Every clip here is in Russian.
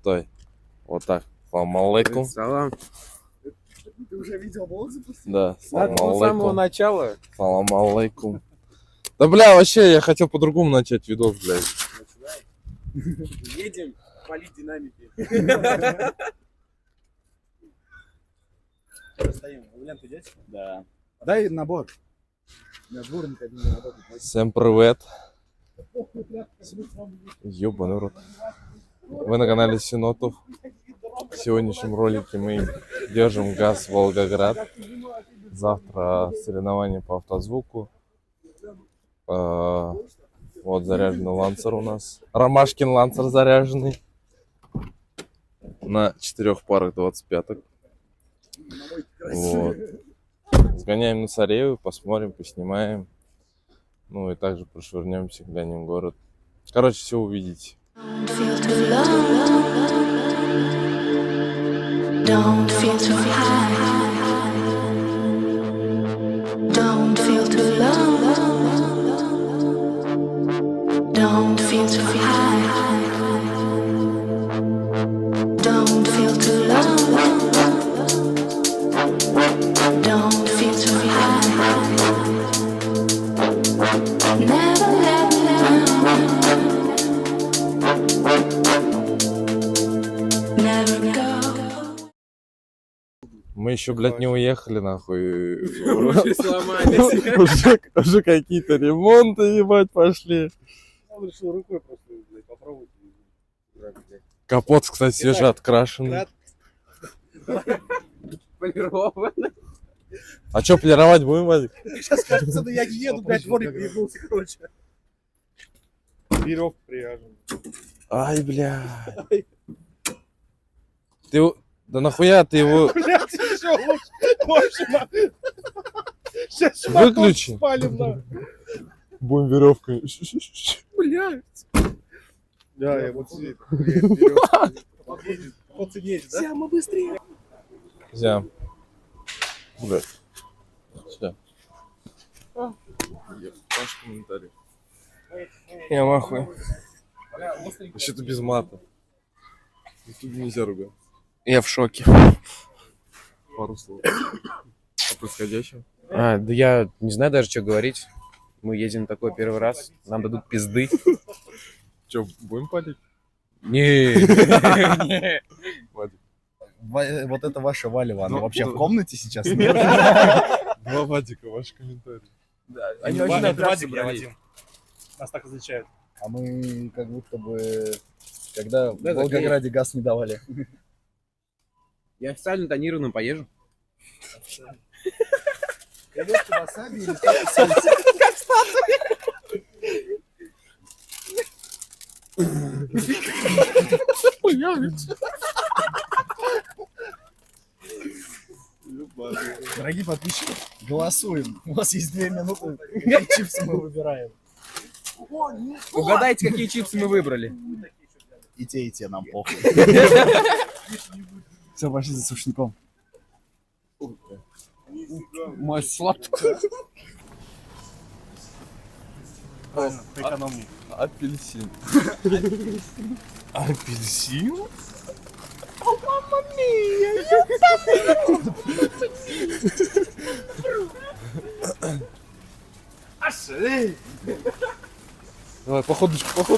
Стой. Вот так. Салам алейкум. Салам. Ты уже видео блог запустил? Да, салам С самого алейкум. начала. Салам алейкум. Да бля, вообще, я хотел по-другому начать видос, блядь. Едем полить динамики. Стоим. Ульян, ты здесь? Да. Дай набор. У меня дворник один не работает. Всем привет. Ёбаный рот. Вы на канале Синотов. В сегодняшнем ролике мы держим газ в Волгоград. Завтра соревнования по автозвуку. Вот заряженный лансер у нас. Ромашкин лансер заряженный. На 4 парах 25-ок. Вот. Сгоняем на Цареву, посмотрим, поснимаем. Ну и также прошвырнемся, глянем город. Короче, все увидите. Don't feel too high. Don't feel too low. Don't feel too high. Don't feel too low. Don't feel too high. Never let me down. Never go. Мы еще, блядь, не уехали, нахуй. Уши сломались. Уже какие-то ремонты, ебать, пошли. Он решил рукой просто, блядь, попробовать. Капот, кстати, свежеоткрашенный. Полированно. А что, полировать будем, Вадик? Сейчас кажется, да я еду, блядь, дворник приебнулся, короче. Веревку привяжем. Ай, бля. Ты... Да нахуя ты его... Блядь, еще лучше. В общем, сейчас Выключи. спалим, да. Будем веревкой. Блядь. Да, я вот сидит. Вот едет, да? Сяма быстрее. Зям. Блядь. Все. Ваш комментарий. Я махую. Вообще-то без мата. Тут нельзя ругать. Я в шоке. Пару слов. О происходящем. Да я не знаю даже, что говорить. Мы едем такой первый раз. Нам дадут пизды. Че, будем палить? Не. Вадик. Вот это ваша Валева, она Ну, вообще ну. в комнате сейчас? Два Вадика, ваши комментарии. Они очень на Вадик, собрались. я Вадим. Нас так изучают. А мы как будто бы, когда в Да, Волгограде газ не давали. Я официально тонированным поезжу. Креветки васаби или Дорогие подписчики, голосуем. У вас есть 2 минуты. Какие чипсы мы выбираем? Угадайте, какие чипсы мы выбрали. И те нам похуй. Все, пошли за сушником. Мой сладкий. Экономнее. Апельсин. Апельсин? Давай, походочку. Опа.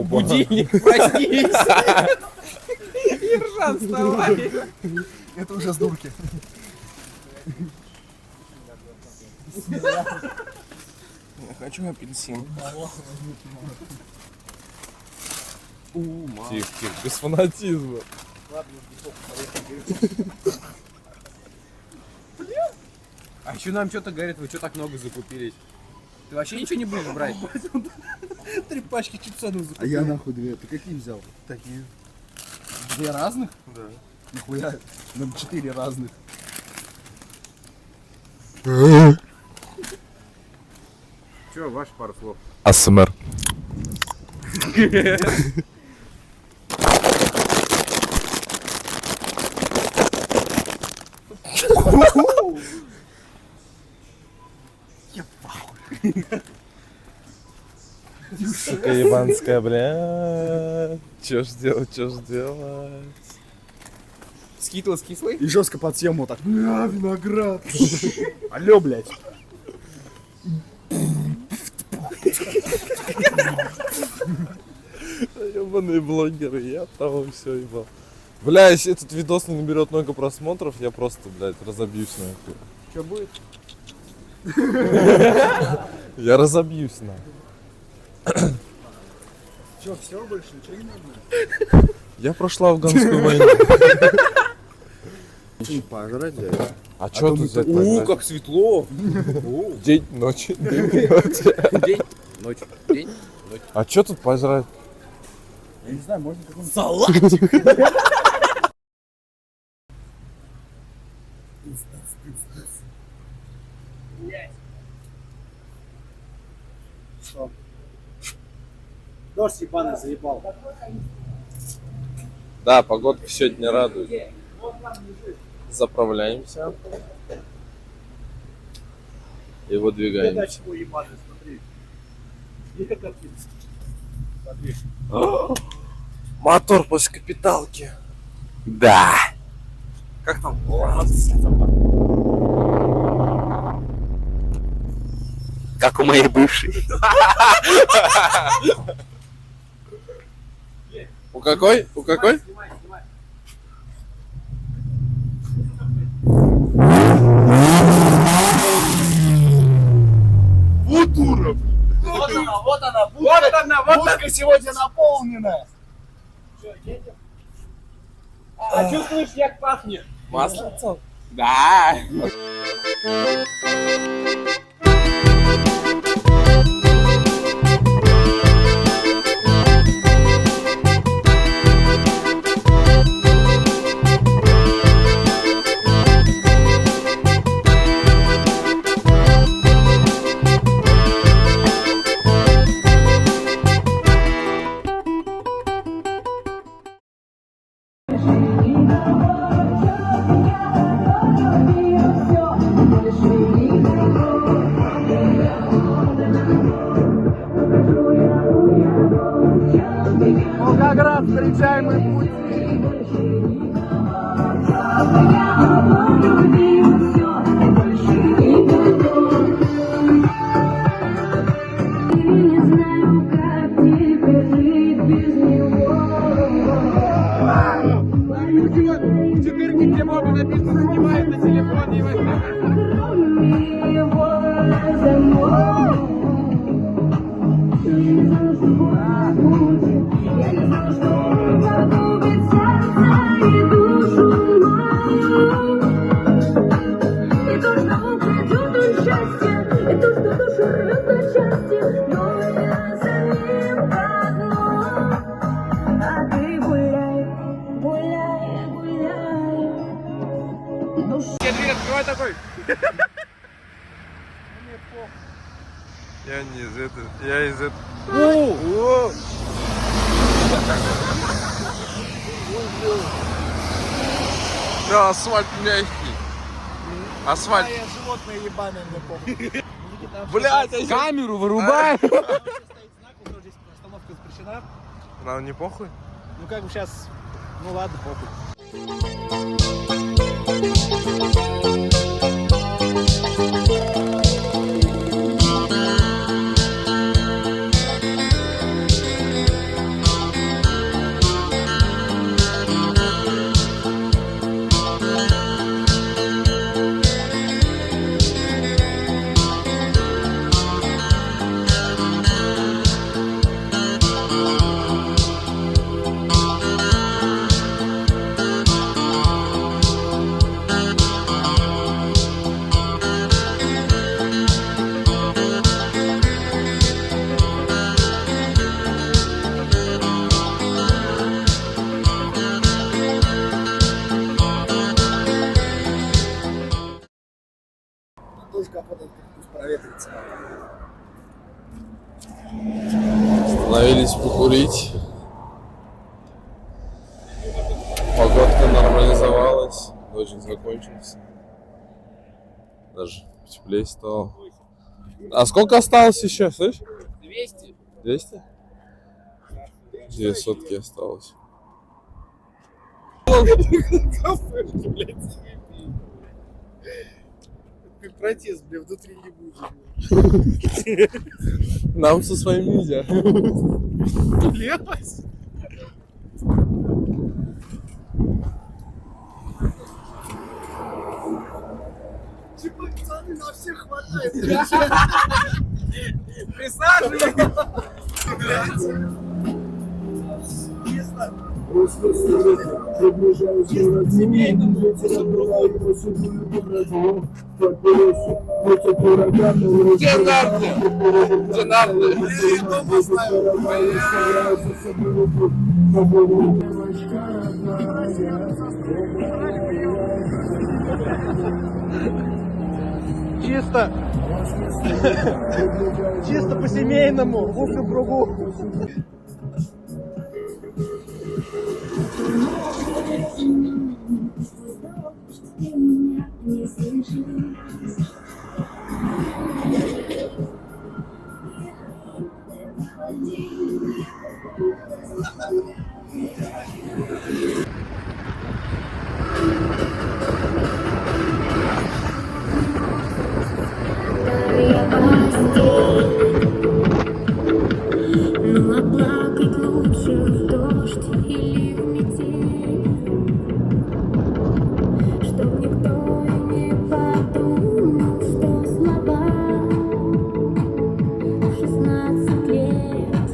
Будильник, проснись. Ержан, вставай. Это уже с дурки. Я хочу апельсин. Тихо, без фанатизма. А еще нам что-то говорят, вы что так много закупились? Ты вообще ничего не будешь брать? 3 пачки чипсонов закупил. А я нахуй 2. Ты какие взял? Такие. 2 разных? Да. Нихуя. Нам 4 разных. Че, ваш пару слов? АСМР. Сука ебанская, бля. Чё ж делать? Скитлс кислый? И жестко под съему так. Виноград. Алло, блядь. Ебаные блогеры, я того все ебал. Бля, если этот видос не наберет много просмотров, я просто, блядь, разобьюсь нахуй. Что будет? Я разобьюсь нахуй. Что, все, больше ничего не надо? Я прошла афганскую войну. Пожрать, А чё тут взять? Как светло! День, ночь, день, ночь. День, ночь, день, ночь. А чё тут пожрать? Я не знаю, можно какой-нибудь... Салатик! Дождь ебаный заебал. Да, погодка сегодня радует. Заправляемся. И выдвигаемся. чего ебаный, смотри. Где картинка? Смотри. Мотор после капиталки. Да! Как там? Как у моей бывшей. У какой? У какой? Вот дура! Вот она, будка сегодня наполнена. А чувствуешь, як пахнет? Маслица? Да! Волгоград, встречаемый путь. В четырке, где можно написано, снимает на телефоне и дверь открывай такой. Я не из этого. Я из этого. Да, асфальт мягкий. Асфальт. Животное ебаное, мне похуй. Блядь, Камеру вырубай. Стоит знак, у него здесь остановка запрещена. нам не похуй? Ну как бы сейчас, ну ладно, похуй. Точка подойти, пусть проветрится. Остановились покурить. Погодка нормализовалась. Дождик закончился. Даже теплее стало. А сколько осталось еще, слышь? 200. 200? 2 сотки осталось. Как протест, бля, внутри не будет. Нам со своим нельзя. Блядь. Типа, пацаны, на всех хватает. Присаживайся! Чисто. Чисто по-семейному, в узком кругу. Ну а плакать лучше в дождь или в метель, чтоб никто и не подумал, что слова в 16 лет.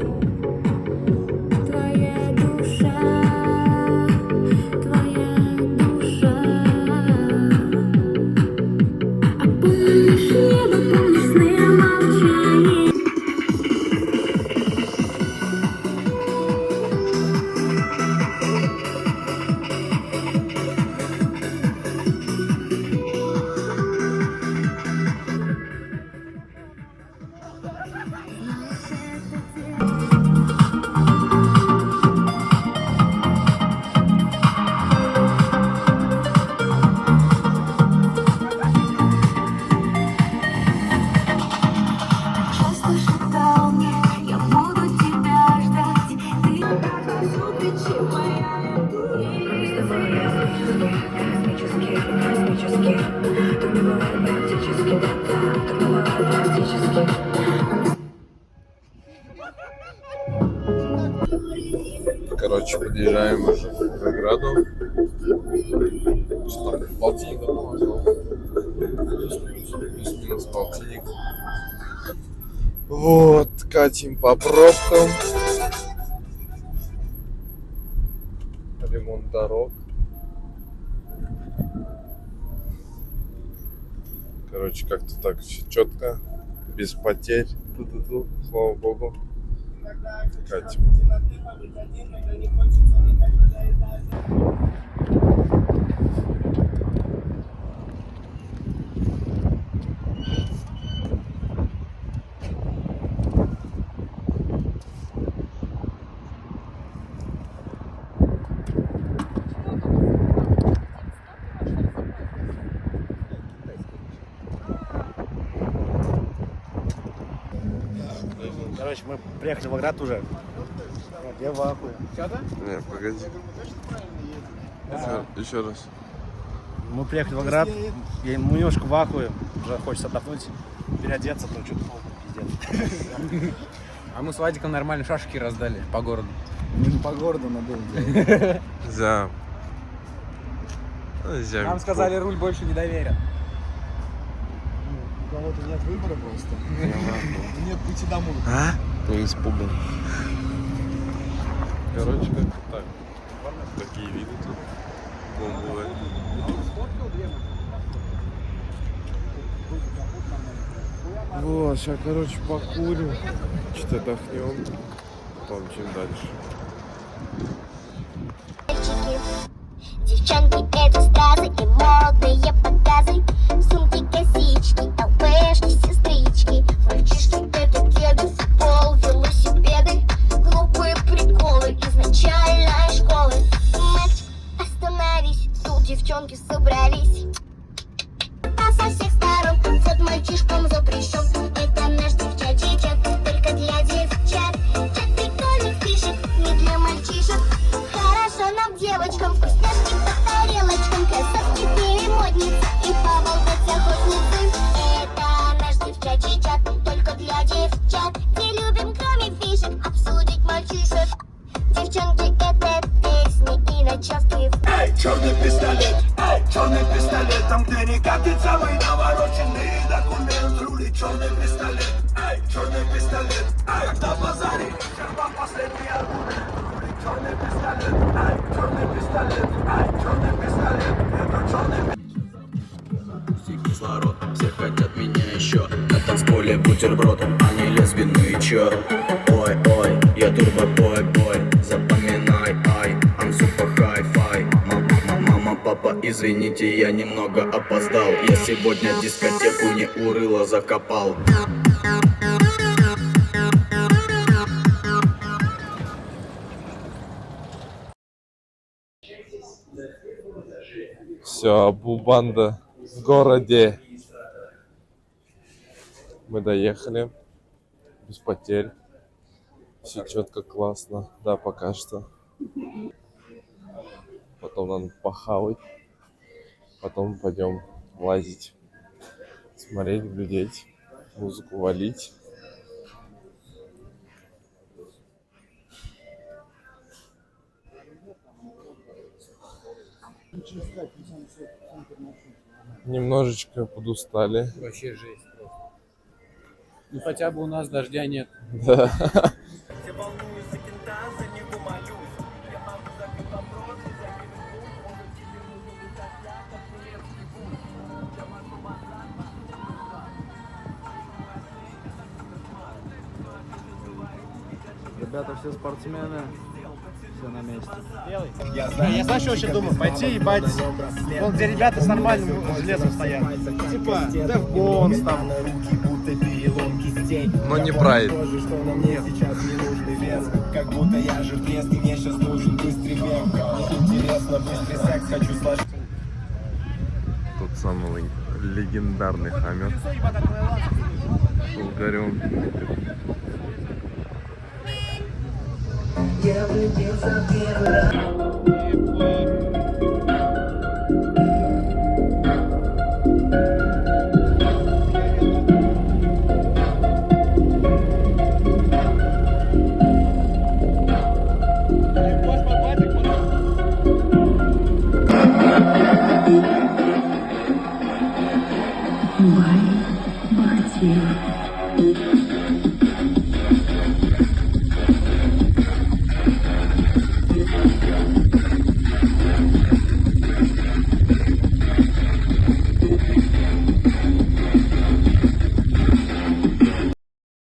Твоя душа, а помнишь небо, помнишь сны, молчание. Часто шептал мне, я буду тебя ждать. Ты кричи, моя Короче, подъезжаем уже к Винограду. Что там, полтинник дома? Плюс-минус полтинник. Вот, катим по пробкам. Ремонт дорог. Короче, как-то так все четко, без потерь. Ту-ту-ту, слава богу. Катим. Короче, мы приехали в Волгоград уже. Я в ахуе. Не, погоди. Еще раз. Мы приехали в Волгоград, мы немножко в ахуе, уже хочется отдохнуть, переодеться, там что-то пиздец. А мы с Вадиком нормально шашки раздали по городу. Мы не по городу надо делать. За. Нам сказали, руль больше не доверят. У кого-то нет выбора просто. Нет пути домой. А? Я испуган. Короче, как так. Такие виды тут. Бомбовые. Вот, сейчас, короче, покурим. Что-то отдохнем. Помчим дальше. Девчонки это стразы и модные показы. Сумки, косички, ЛПшки, сестрички. Мальчишки это кеды, футбол, велосипеды. Глупые приколы изначальной школы. Мать, остановись, тут девчонки собрались. А со всех сторон вход мальчишкам запрещен. Это наш девчачий чат, только для девчат. Чат прикольных фишек, не для девочкам, вкусняшки по тарелочкам, красавчики и модницы, и поболтать охотницы. Это наш девчачий чат, только для девчат, где любим, кроме фишек, обсудить мальчишек. Девчонки, это песни и ночевки. Эй, черный пистолет, там где не катится мой навороченный документ, рулит черный пистолет, эй, черный пистолет, эй, на базаре, черпа последний аргумент, рулит черный пистолет, эй, черный пистолет, эй, черный пистолет, это черный пистолет. Кислород, все хотят меня еще. На танцполе бутерброд, а не лесбийный черт. Ой, ой, я турбо-бой-бой. Запоминай, ай, I'm super hi-fi. Мама, папа, извините, я немного опоздал. Я сегодня дискотеку не урыло закопал. Все, Абу-банда в городе. Мы доехали. Без потерь. Все четко, классно. Да, пока что. Потом надо похавать. Потом пойдем лазить. Смотреть, глядеть. Музыку валить. Немножечко подустали. Вообще жесть просто. Ну хотя бы у нас дождя нет. Да. Ребята все спортсмены, все на месте. Я знаю, что вообще думаю, пойти ебать, вон где ребята с нормальным железом стоят. Типа Defcons там. Но не прайд. Как будто я же в детстве, мне сейчас нужен быстрый бег. Мне интересно, быстрый секс, хочу сложить. Тот самый легендарный хаммер. Угорем. Я влюбился в первый раз.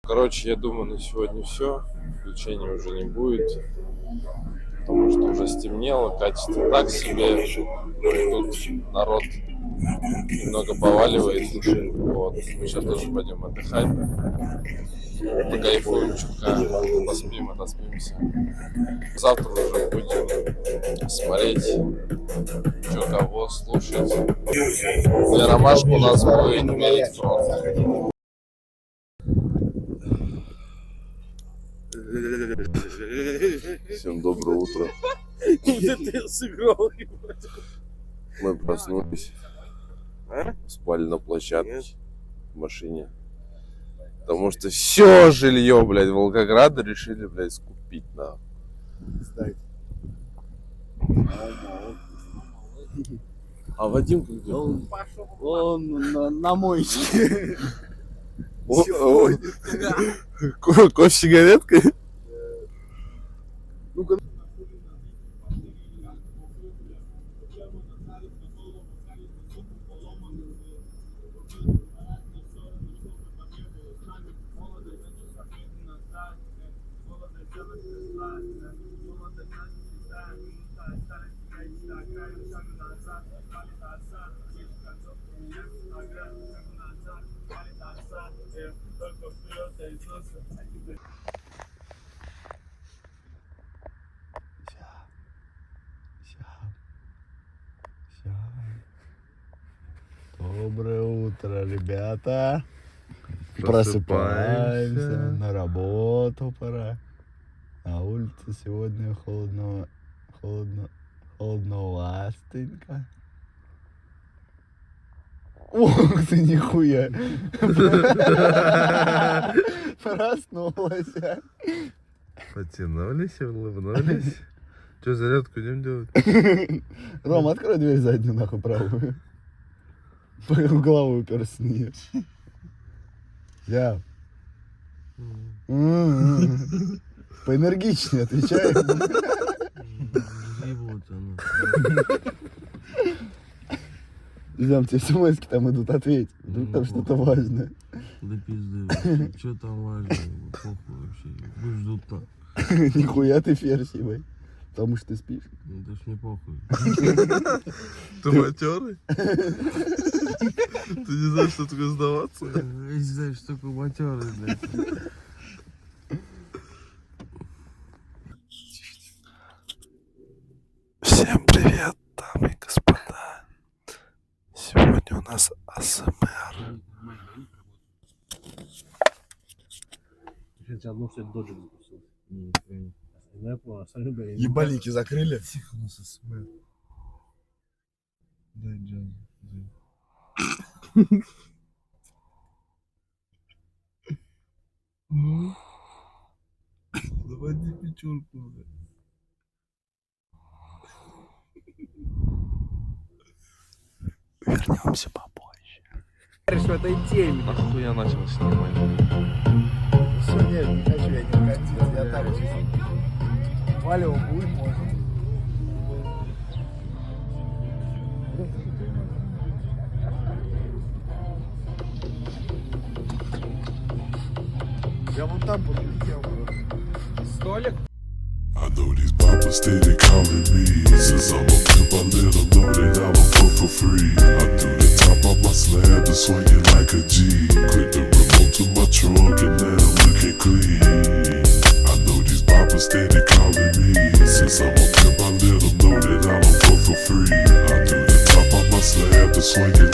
Короче, я думаю, на сегодня все. Включений уже не будет. Потому что уже стемнело, качество так себе. Тут народ немного поваливает. Вот. Мы сейчас тоже пойдем отдыхать. Покайфуем чутка, поспим, отоспимся. Завтра уже будем смотреть, что кого слушать. Для ромашку у нас будет мерить фронт. Всем доброе утро. Мы проснулись. Спали на площадке в машине. Потому что все жилье, блядь, Волгограда решили, блядь, скупить на. А Вадим где? Он на мойке. Ой. Кофе с сигареткой? Доброе утро, ребята. Просыпаемся. На работу пора. На улице сегодня холодно. Одновластенька. Ох ты, нихуя. Проснулась. Потянулись и улыбнулись. Че, зарядку идем делать? Ром, открой дверь заднюю, нахуй, правую. В голову уперся в нее. Я. Поэнергичнее отвечай. Идем, тебе смс-ки там идут, ответь. Вдруг там что-то важное. Да пизды, вообще. Что там важно? Похуй вообще. Пусть ждут-то. Нихуя ты ферзь, ебать. Потому что ты спишь. Ну, это ж мне похуй. Ты матерый? Ты не знаешь, что такое сдаваться? Я не знаю, что такое матерый, блядь. Всем привет, дамы и господа. Сегодня у нас АСМР. Сейчас одно, что это доджик запустил. Я понял, остальное, блядь. Ебальники закрыли? Тихо, у нас АСМР. Дай джаз. Ну? Заводи пятерку, блядь. Вернемся попозже. В этой теме. Нахуй я начал снимать? Все, нет, не хочу, я не укатил. Я так чисто. Валево будет, может. Я вон там подлетел просто. Столик? I know these boppers steady calling me. Since I'm a pimp, I let them know that I don't fuck for free. I threw the top off my slab and swing it like a G. Click the remote to my trunk and now I'm looking clean. I know these boppers steady calling me. Since I'm a pimp, I let them know that I don't fuck for free. I threw the top off my slab and swing it